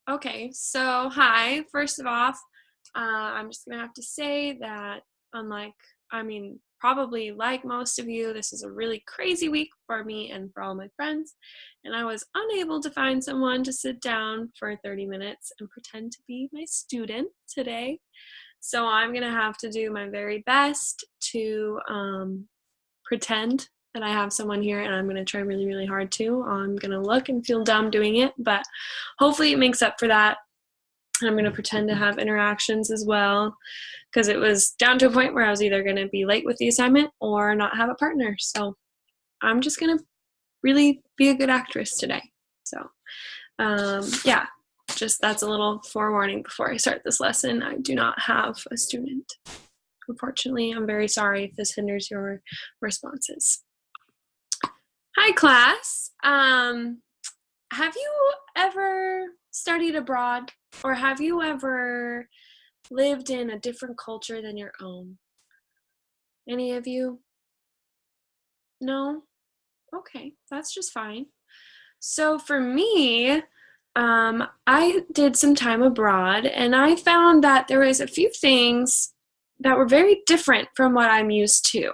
Okay, so hi. First of all, I'm just gonna have to say that probably like most of you, this is a really crazy week for me and for all my friends, and I was unable to find someone to sit down for 30 minutes and pretend to be my student today. So I'm gonna have to do my very best to pretend that I have someone here, and I'm going to try really, really hard to. I'm going to look and feel dumb doing it, but hopefully it makes up for that. I'm going to pretend to have interactions as well, because it was down to a point where I was either going to be late with the assignment or not have a partner. So I'm just going to really be a good actress today. So yeah, just that's a little forewarning before I start this lesson. I do not have a student. Unfortunately, I'm very sorry if this hinders your responses. Hi, class. Have you ever studied abroad, or have you ever lived in a different culture than your own? Any of you? No? Okay, that's just fine. So for me, I did some time abroad, and I found that there was a few things that were very different from what I'm used to.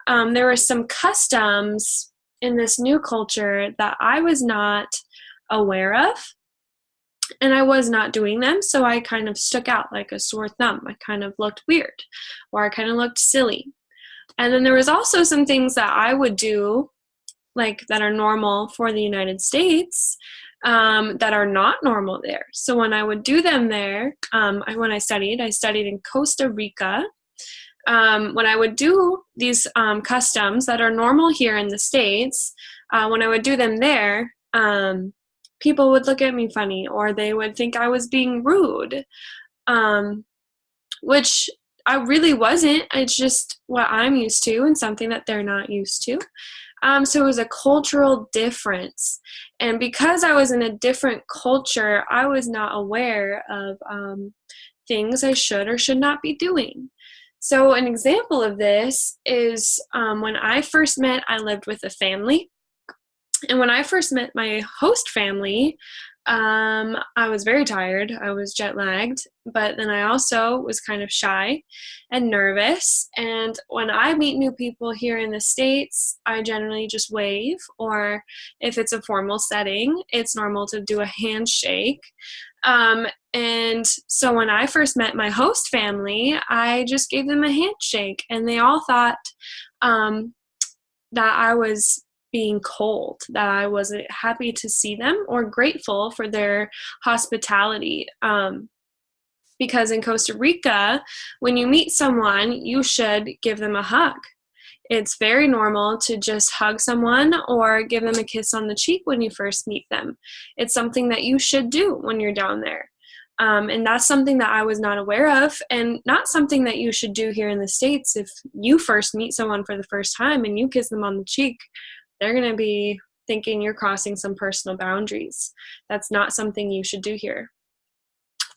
There were some customs in this new culture that I was not aware of, and I was not doing them, so I kind of stuck out like a sore thumb. I kind of looked weird, or I kind of looked silly. And then there was also some things that I would do, like that are normal for the United States, that are not normal there. So when I would do them there, when I studied in Costa Rica. When I would do these customs that are normal here in the States, when I would do them there, people would look at me funny, or they would think I was being rude, which I really wasn't. It's just what I'm used to and something that they're not used to. So it was a cultural difference. And because I was in a different culture, I was not aware of things I should or should not be doing. So an example of this is when I first met, I lived with a family. And when I first met my host family, I was very tired. I was jet lagged, but then I also was kind of shy and nervous. And when I meet new people here in the States, I generally just wave, or if it's a formal setting, it's normal to do a handshake. And so when I first met my host family, I just gave them a handshake, and they all thought that I was being cold, that I wasn't happy to see them or grateful for their hospitality. Because in Costa Rica, when you meet someone, you should give them a hug. It's very normal to just hug someone or give them a kiss on the cheek when you first meet them. It's something that you should do when you're down there. And that's something that I was not aware of, and not something that you should do here in the States. If you first meet someone for the first time and you kiss them on the cheek, they're going to be thinking you're crossing some personal boundaries. That's not something you should do here.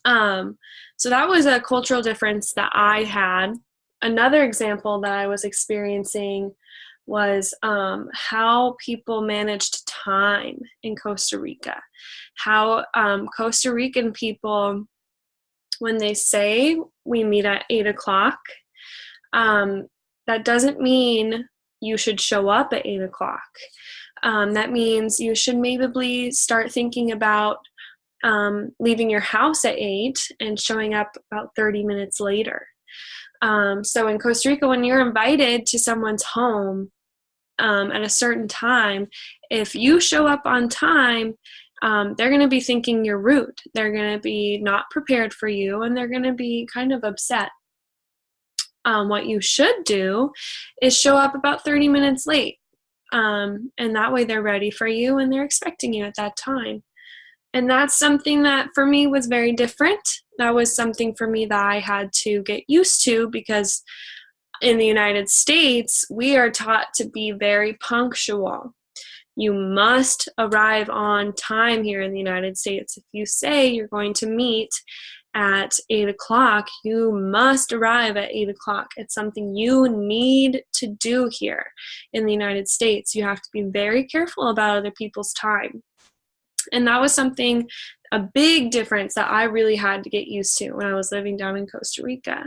So that was a cultural difference that I had. Another example that I was experiencing was how people managed time in Costa Rica. How Costa Rican people, when they say we meet at 8 o'clock, that doesn't mean you should show up at 8 o'clock. That means you should maybe start thinking about leaving your house at 8 and showing up about 30 minutes later. So in Costa Rica, when you're invited to someone's home at a certain time, if you show up on time, they're going to be thinking you're rude. They're going to be not prepared for you, and they're going to be kind of upset. What you should do is show up about 30 minutes late, and that way they're ready for you and they're expecting you at that time. And that's something that for me was very different. That was something for me that I had to get used to, because in the United States, we are taught to be very punctual. You must arrive on time here in the United States. If you say you're going to meet at 8 o'clock, you must arrive at 8 o'clock. It's something you need to do here in the United States. You have to be very careful about other people's time. And that was something, a big difference that I really had to get used to when I was living down in Costa Rica.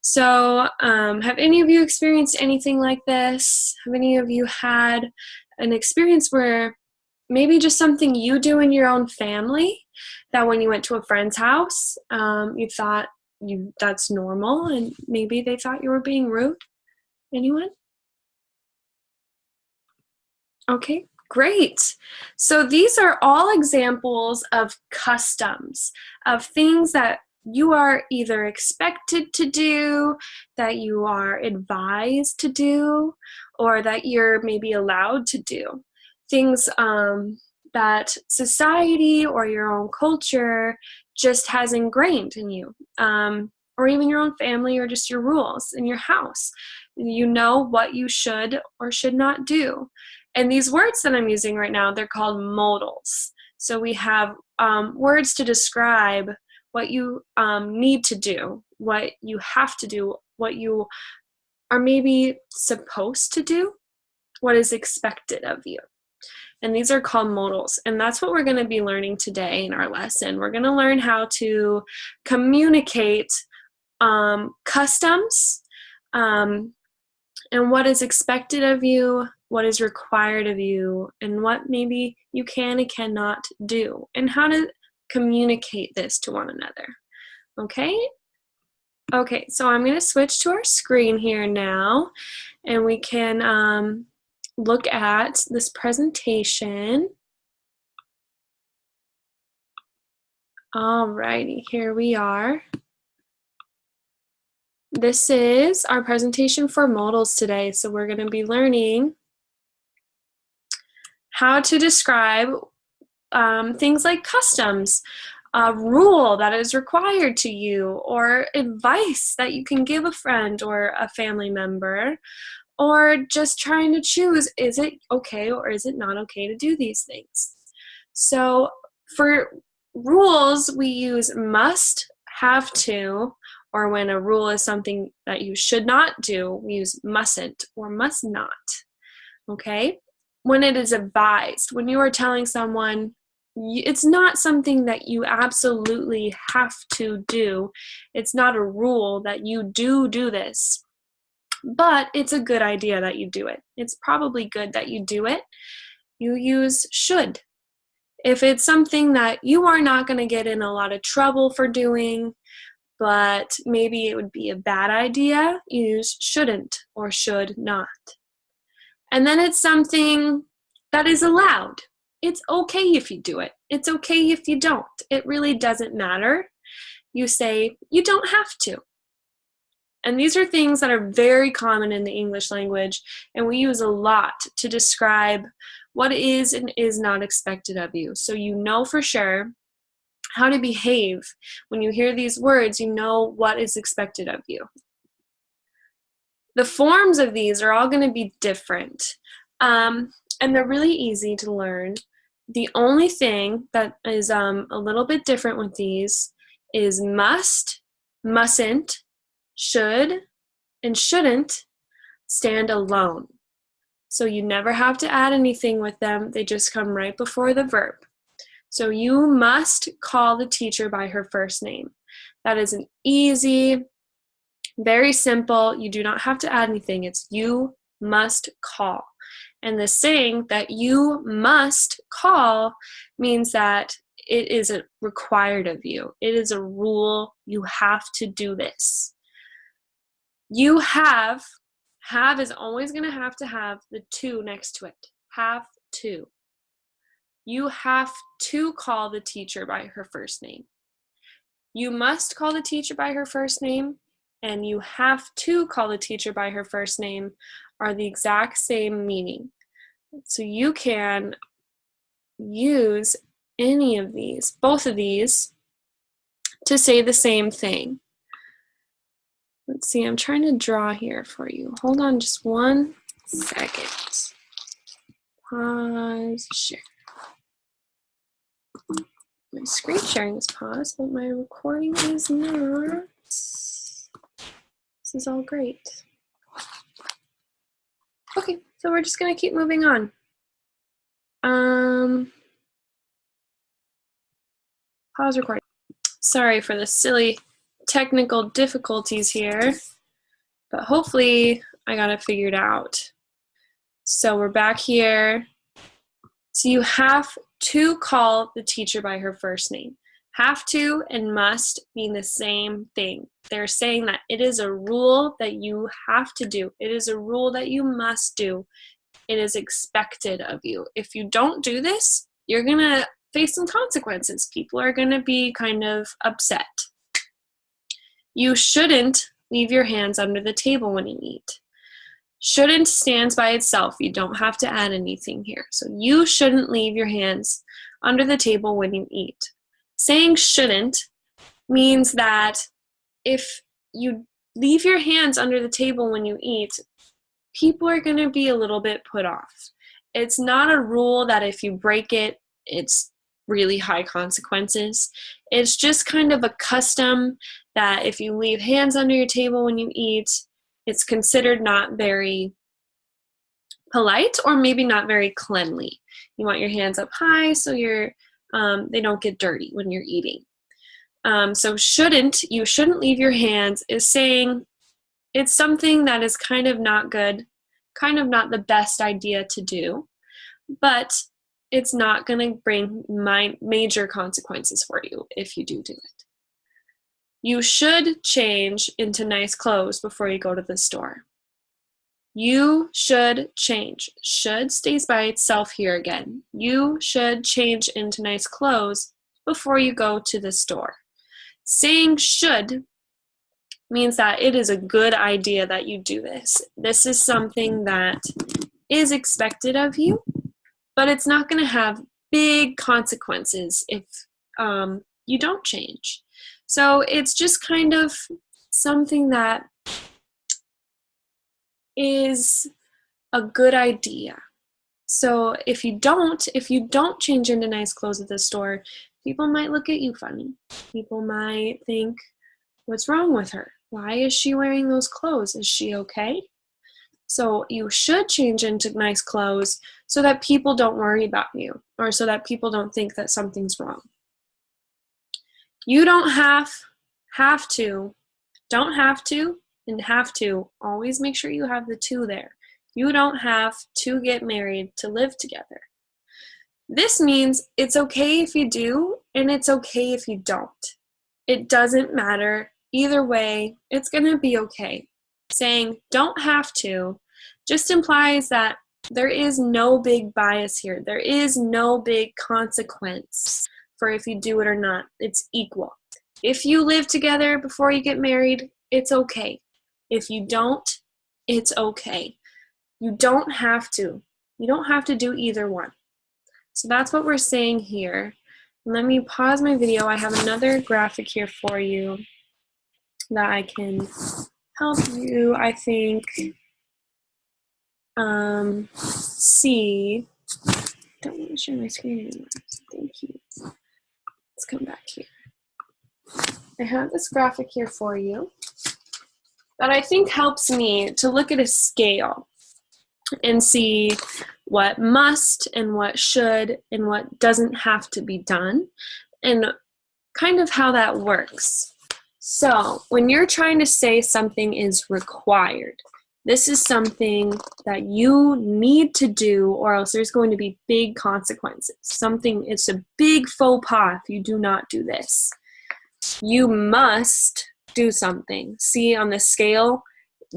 So have any of you experienced anything like this? Have any of you had an experience where maybe just something you do in your own family that when you went to a friend's house, you thought that's normal and maybe they thought you were being rude? Anyone? Okay, great. So these are all examples of customs, of things that you are either expected to do, that you are advised to do, or that you're maybe allowed to do. Things that society or your own culture just has ingrained in you, or even your own family or just your rules in your house. You know what you should or should not do. And these words that I'm using right now, they're called modals. So we have words to describe what you need to do, what you have to do, what you are maybe supposed to do, what is expected of you. And these are called modals. And that's what we're going to be learning today in our lesson. We're going to learn how to communicate customs, and what is expected of you, what is required of you, and what maybe you can and cannot do, and how to communicate this to one another. Okay? Okay, so I'm going to switch to our screen here now, and we can look at this presentation. Alrighty, here we are. This is our presentation for modals today. So we're going to be learning how to describe things like customs, a rule that is required to you, or advice that you can give a friend or a family member, or just trying to choose, is it okay or is it not okay to do these things? So for rules, we use must, have to, or when a rule is something that you should not do, we use mustn't or must not, okay? When it is advised, when you are telling someone, it's not something that you absolutely have to do. It's not a rule that you do this, but it's a good idea that you do it. It's probably good that you do it. You use should. If it's something that you are not going to get in a lot of trouble for doing, but maybe it would be a bad idea, use shouldn't or should not. And then it's something that is allowed. It's okay if you do it. It's okay if you don't. It really doesn't matter. You say you don't have to. And these are things that are very common in the English language, and we use a lot to describe what is and is not expected of you. So you know for sure how to behave. When you hear these words, you know what is expected of you. The forms of these are all going to be different, and they're really easy to learn. The only thing that is a little bit different with these is must, mustn't, should, and shouldn't stand alone. So you never have to add anything with them. They just come right before the verb. So you must call the teacher by her first name. That is an easy, very simple. You do not have to add anything. It's you must call. And the saying that you must call means that it is required of you. It is a rule. You have to do this. You have is always going to have the to next to it. Have to. You have to call the teacher by her first name. You must call the teacher by her first name, and you have to call the teacher by her first name are the exact same meaning. So you can use any of these, both of these, to say the same thing. Let's see, I'm trying to draw here for you. Hold on just 1 second. Pause, share. My screen sharing is paused, but my recording is not. This is all great. Okay, so we're just gonna keep moving on. Pause recording. Sorry for the silly technical difficulties here, but hopefully I got it figured out. So we're back here. So you have to call the teacher by her first name. Have to and must mean the same thing. They're saying that it is a rule that you have to do. It is a rule that you must do. It is expected of you. If you don't do this, you're going to face some consequences. People are going to be kind of upset. You shouldn't leave your hands under the table when you eat. Shouldn't stands by itself. You don't have to add anything here. So you shouldn't leave your hands under the table when you eat. Saying shouldn't means that if you leave your hands under the table when you eat, people are going to be a little bit put off. It's not a rule that if you break it, it's really high consequences. It's just kind of a custom that if you leave hands under your table when you eat, it's considered not very polite or maybe not very cleanly. You want your hands up high so they don't get dirty when you're eating. So you shouldn't leave your hands is saying it's something that is kind of not good, kind of not the best idea to do, but it's not going to bring major consequences for you if you do it. You should change into nice clothes before you go to the store. You should change. Should stays by itself here again. You should change into nice clothes before you go to the store. Saying should means that it is a good idea that you do this. This is something that is expected of you, but it's not going to have big consequences if you don't change. So it's just kind of something that is a good idea. So if you don't change into nice clothes at the store, people might look at you funny. People might think, what's wrong with her? Why is she wearing those clothes? Is she okay? So you should change into nice clothes so that people don't worry about you or so that people don't think that something's wrong. You don't have to, don't have to, and have to. Always make sure you have the two there. You don't have to get married to live together. This means it's okay if you do, and it's okay if you don't. It doesn't matter. Either way, it's going to be okay. Saying don't have to just implies that there is no big bias here. There is no big consequence for if you do it or not. It's equal. If you live together before you get married, it's okay. If you don't, it's okay. You don't have to. You don't have to do either one. So that's what we're saying here. Let me pause my video. I have another graphic here for you that I can help you, I think, see. Don't want to share my screen anymore, so thank you. Let's come back here. I have this graphic here for you that I think helps me to look at a scale and see what must and what should and what doesn't have to be done and kind of how that works. So when you're trying to say something is required, this is something that you need to do or else there's going to be big consequences. It's a big faux pas if you do not do this. You must do something. See on the scale,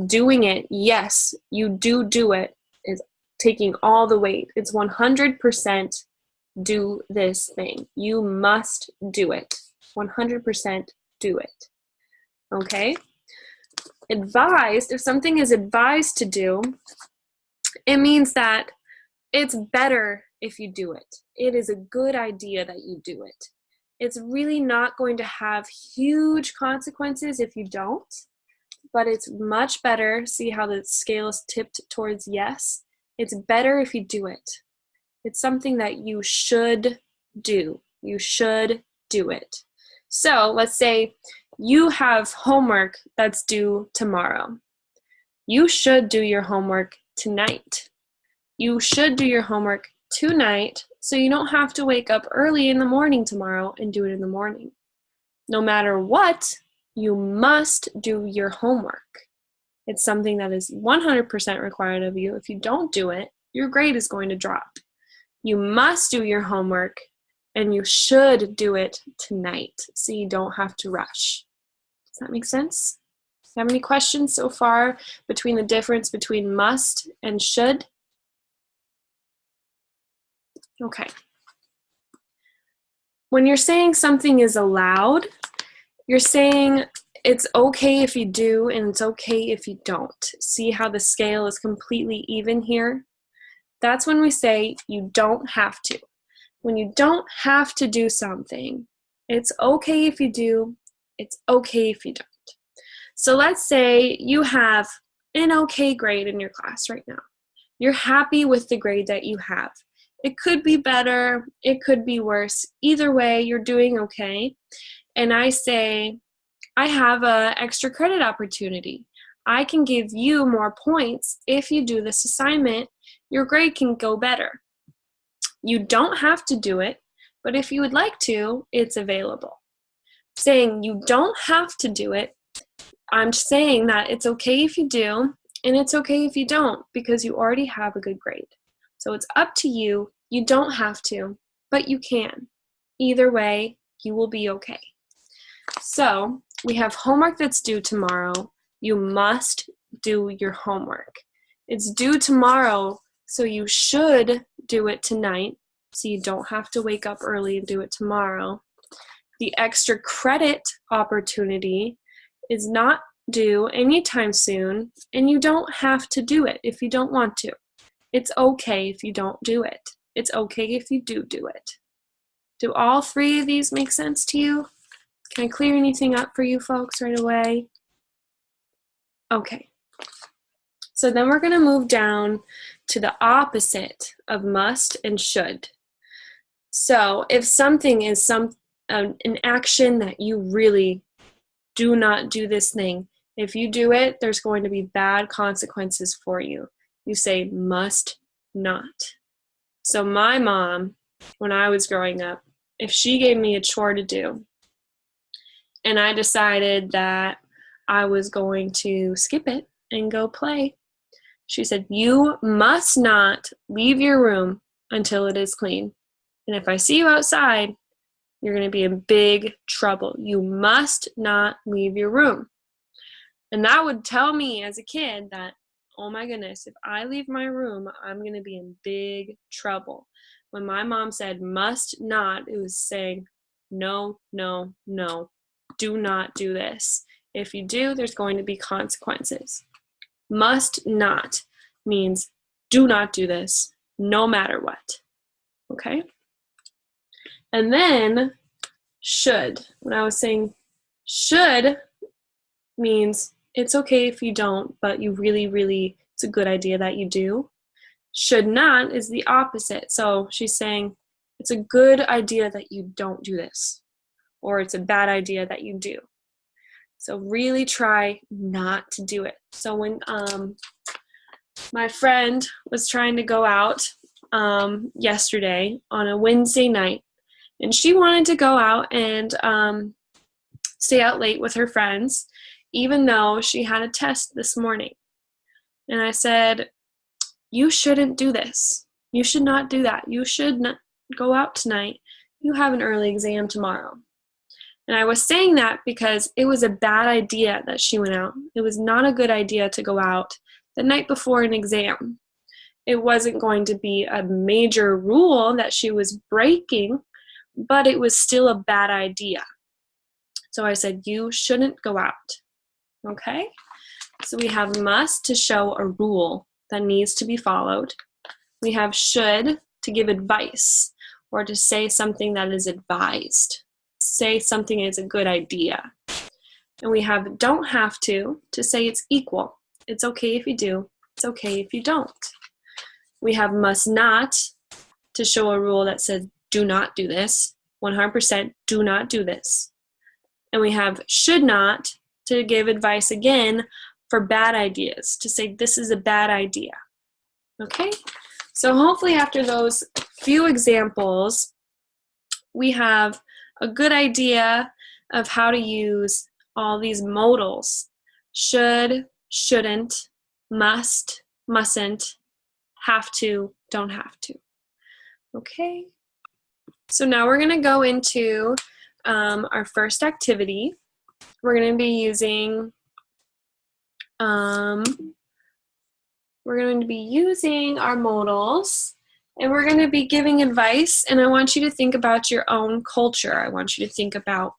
doing it, yes, you do it, is taking all the weight. It's 100% do this thing. You must do it. 100% do it. Okay? Advised, if something is advised to do, it means that it's better if you do it. It is a good idea that you do it. It's really not going to have huge consequences if you don't, but it's much better. See how the scale is tipped towards yes? It's better if you do it. It's something that you should do. You should do it. So let's say you have homework that's due tomorrow. You should do your homework tonight. You should do your homework tonight So you don't have to wake up early in the morning tomorrow and do it in the morning. No matter what, you must do your homework. It's something that is 100% required of you. If you don't do it, your grade is going to drop. You must do your homework, and you should do it tonight so you don't have to rush. Does that make sense? Do you have any questions so far between the difference between must and should? Okay. When you're saying something is allowed, you're saying it's okay if you do and it's okay if you don't. See how the scale is completely even here? That's when we say you don't have to. When you don't have to do something, it's okay if you do, it's okay if you don't. So let's say you have an okay grade in your class right now. You're happy with the grade that you have. It could be better, it could be worse. Either way, you're doing okay. And I say, I have an extra credit opportunity. I can give you more points if you do this assignment. Your grade can go better. You don't have to do it, but if you would like to, it's available. Saying you don't have to do it, I'm saying that it's okay if you do, and it's okay if you don't, because you already have a good grade. So it's up to you. You don't have to, but you can. Either way, you will be okay. So we have homework that's due tomorrow. You must do your homework. It's due tomorrow, so you should do it tonight, so you don't have to wake up early and do it tomorrow. The extra credit opportunity is not due anytime soon, and you don't have to do it if you don't want to. It's okay if you don't do it. It's okay if you do it. Do all three of these make sense to you? Can I clear anything up for you folks right away? Okay. So then we're going to move down to the opposite of must and should. So if something is an action that you really do not do this thing, if you do it, there's going to be bad consequences for you. You say must not. So my mom, when I was growing up, if she gave me a chore to do, and I decided that I was going to skip it and go play, she said, you must not leave your room until it is clean. And if I see you outside, you're going to be in big trouble. You must not leave your room. And that would tell me as a kid that, oh my goodness, if I leave my room, I'm going to be in big trouble. When my mom said must not, it was saying no, no, no. Do not do this. If you do, there's going to be consequences. Must not means do not do this, no matter what. Okay? And then should. When I was saying should means it's okay if you don't, but you really, it's a good idea that you do. Should not is the opposite. So she's saying it's a good idea that you don't do this, or it's a bad idea that you do. So really try not to do it. So when my friend was trying to go out yesterday on a Wednesday night, and she wanted to go out and stay out late with her friends, even though she had a test this morning. And I said, you shouldn't do this. You should not do that. You should not go out tonight. You have an early exam tomorrow. And I was saying that because it was a bad idea that she went out. It was not a good idea to go out the night before an exam. It wasn't going to be a major rule that she was breaking, but it was still a bad idea. So I said, you shouldn't go out. Okay? So we have must to show a rule that needs to be followed. We have should to give advice or to say something that is advised. Say something is a good idea. And we have don't have to say it's equal. It's okay if you do. It's okay if you don't. We have must not to show a rule that says do not do this. 100% do not do this. And we have should not to give advice again for bad ideas, to say this is a bad idea. Okay? So hopefully after those few examples, we have a good idea of how to use all these modals. Should, shouldn't, must, mustn't, have to, don't have to. Okay? So now we're going to go into our first activity. We're going to be using our modals, and we're going to be giving advice, and I want you to think about your own culture. I want you to think about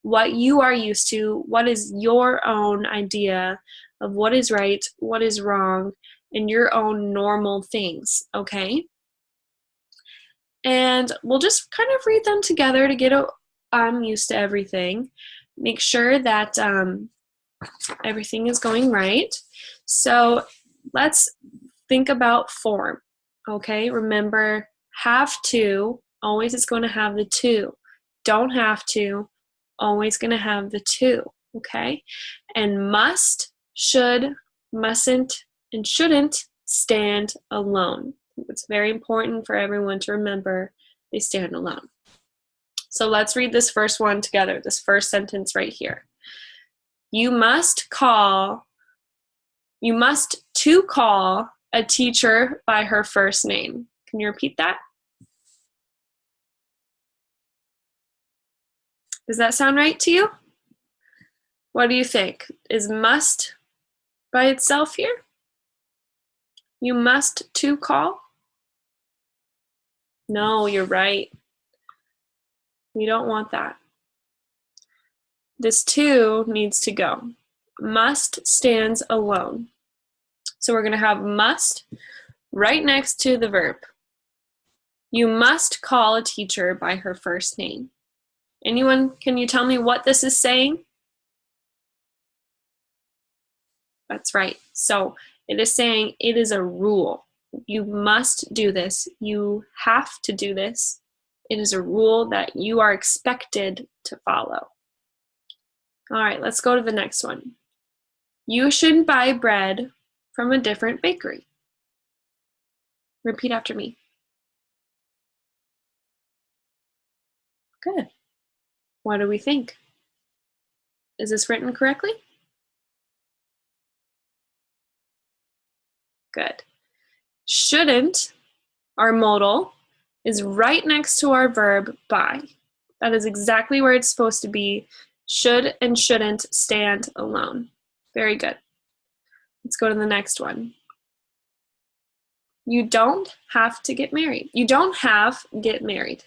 what you are used to, what is your own idea of what is right, what is wrong, and your own normal things, okay? And we'll just kind of read them together to get used to everything. Make sure that everything is going right. So let's think about form, okay? Remember, have to, always is going to have the to. Don't have to, always going to have the to, okay? And must, should, mustn't, and shouldn't stand alone. It's very important for everyone to remember they stand alone. So let's read this first one together, this first sentence right here. You must to call a teacher by her first name. Can you repeat that? Does that sound right to you? What do you think? Is must by itself here? You must to call? No, you're right. You don't want that. This to needs to go. Must stands alone. So we're going to have must right next to the verb. You must call a teacher by her first name. Anyone, can you tell me what this is saying? That's right. So it is saying it is a rule. You must do this. You have to do this. It is a rule that you are expected to follow. All right, let's go to the next one. You should buy bread from a different bakery. Repeat after me. Good. What do we think? Is this written correctly? Good. Shouldn't, our modal, is right next to our verb buy. That is exactly where it's supposed to be. Should and shouldn't stand alone. Very good. Let's go to the next one. You don't have to get married. You don't have get married.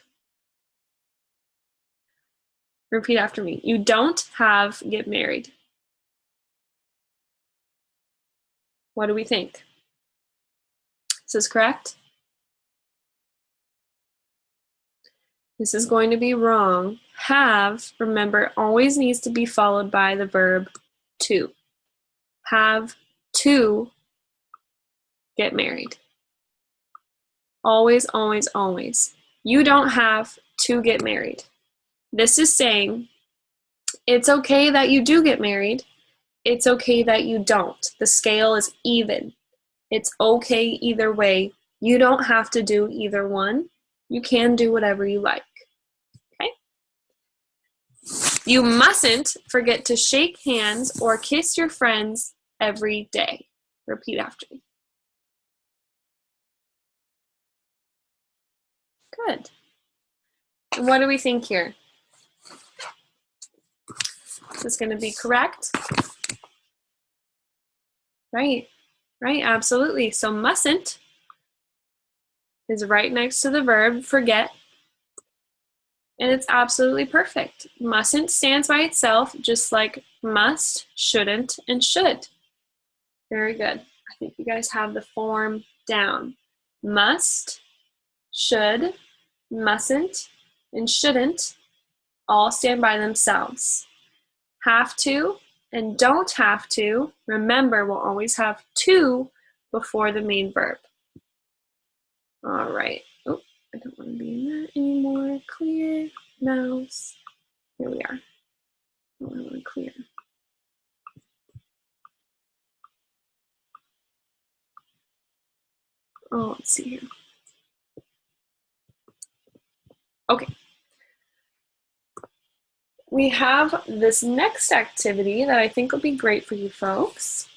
Repeat after me. You don't have get married. What do we think? Is this correct? This is going to be wrong. Have, remember, always needs to be followed by the verb to. Have to get married. Always, always, always. You don't have to get married. This is saying it's okay that you do get married. It's okay that you don't. The scale is even. It's okay either way. You don't have to do either one. You can do whatever you like. Okay? You mustn't forget to shake hands or kiss your friends every day. Repeat after me. Good. And what do we think here? Is this going to be correct? Right, right, absolutely. So mustn't is right next to the verb forget, and it's absolutely perfect. Mustn't stands by itself, just like must, shouldn't, and should. Very good. I think you guys have the form down. Must, should, mustn't, and shouldn't all stand by themselves. Have to and don't have to, remember, we'll always have to before the main verb. All right. Oh, I don't want to be in that anymore. Clear, mouse. Here we are. Oh, I want to clear. Oh, let's see here. Okay. We have this next activity that I think will be great for you folks.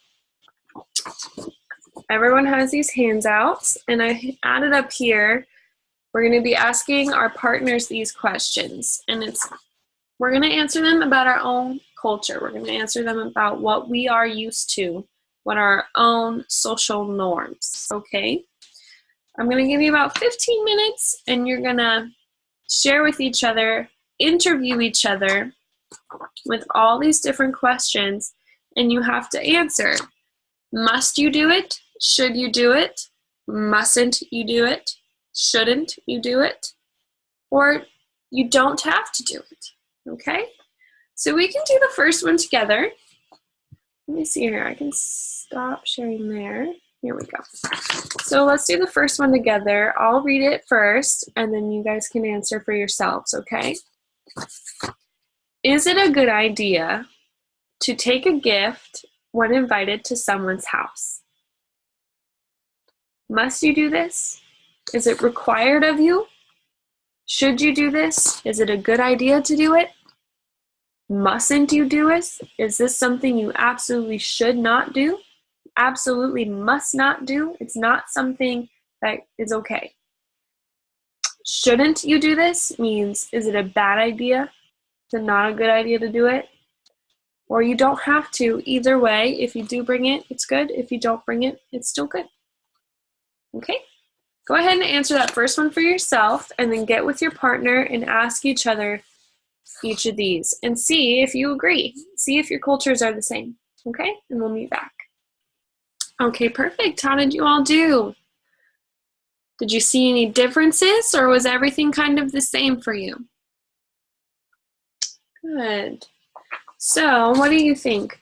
Everyone has these handouts, and I added up here. We're going to be asking our partners these questions, and we're going to answer them about our own culture. We're going to answer them about what we are used to, what are our own social norms, okay? I'm going to give you about 15 minutes, and you're going to share with each other, interview each other with all these different questions, and you have to answer. Must you do it? Should you do it? Mustn't you do it? Shouldn't you do it? Or you don't have to do it, okay? So we can do the first one together. Let me see here. I can stop sharing there. Here we go. So let's do the first one together. I'll read it first, and then you guys can answer for yourselves, okay? Is it a good idea to take a gift when invited to someone's house? Must you do this? Is it required of you? Should you do this? Is it a good idea to do it? Mustn't you do it? Is this something you absolutely should not do? Absolutely must not do? It's not something that is okay. Shouldn't you do this? Means, is it a bad idea? Is it not a good idea to do it? Or you don't have to. Either way, if you do bring it, it's good. If you don't bring it, it's still good. Okay? Go ahead and answer that first one for yourself, and then get with your partner and ask each other each of these and see if you agree. See if your cultures are the same. Okay? And we'll meet back. Okay, perfect. How did you all do? Did you see any differences, or was everything kind of the same for you? Good. So, what do you think?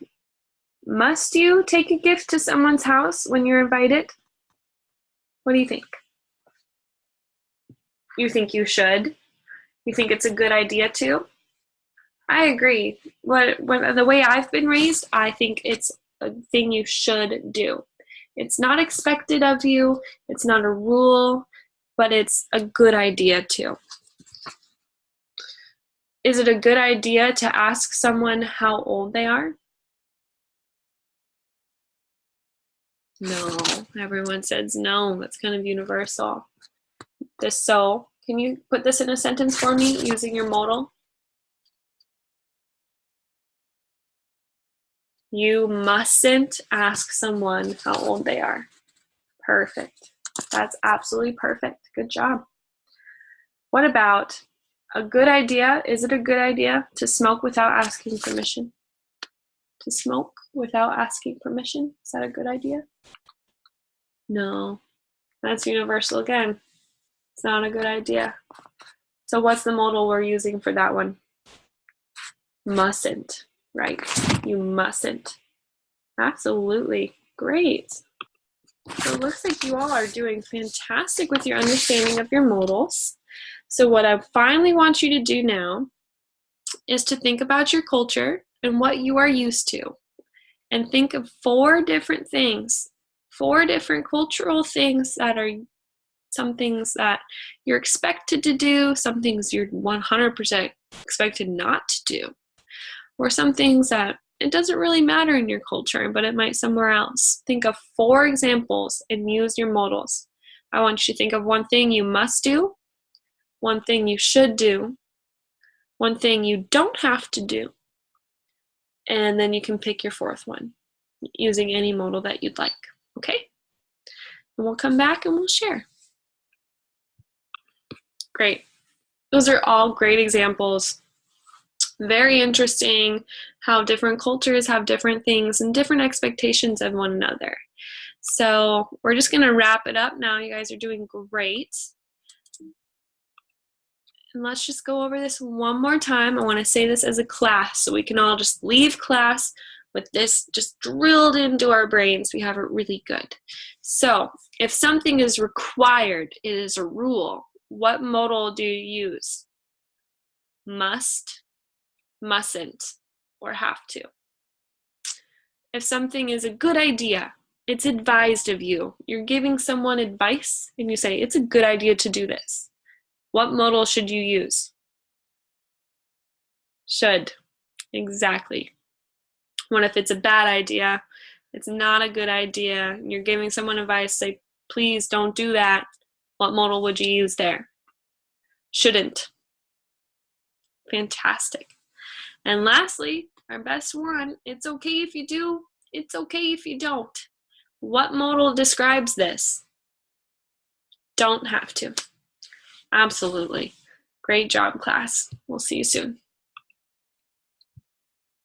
Must you take a gift to someone's house when you're invited? What do you think? You think you should? You think it's a good idea to? I agree. The way I've been raised, I think it's a thing you should do. It's not expected of you, it's not a rule, but it's a good idea to. Is it a good idea to ask someone how old they are? No, everyone says no. That's kind of universal. Can you put this in a sentence for me using your modal? You mustn't ask someone how old they are. Perfect. That's absolutely perfect. Good job. What about a good idea? Is it a good idea to smoke without asking permission? To smoke without asking permission? Is that a good idea? No. That's universal again. It's not a good idea. So what's the modal we're using for that one? Mustn't, right? You mustn't. Absolutely. Great. So it looks like you all are doing fantastic with your understanding of your modals. So what I finally want you to do now is to think about your culture and what you are used to. And think of 4 different things, 4 different cultural things that are some things that you're expected to do, some things you're 100% expected not to do, or some things that it doesn't really matter in your culture, but it might somewhere else. Think of 4 examples and use your modals. I want you to think of 1 thing you must do, 1 thing you should do, 1 thing you don't have to do, and then you can pick your 4th one using any modal that you'd like, okay? And we'll come back and we'll share. Great. Those are all great examples. Very interesting how different cultures have different things and different expectations of one another. So we're just going to wrap it up now. You guys are doing great. And let's just go over this one more time. I want to say this as a class so we can all just leave class with this just drilled into our brains. We have it really good. So if something is required, it is a rule. What modal do you use? Must, mustn't, or have to. If something is a good idea, It's advised of you. You're giving someone advice and you say, it's a good idea to do this. What modal should you use? Should. Exactly. What if it's a bad idea? It's not a good idea. You're giving someone advice, say, please don't do that. What modal would you use there? Shouldn't. Fantastic. And lastly, our best one, it's okay if you do, it's okay if you don't. What modal describes this? Don't have to. Absolutely. Great job, class. We'll see you soon.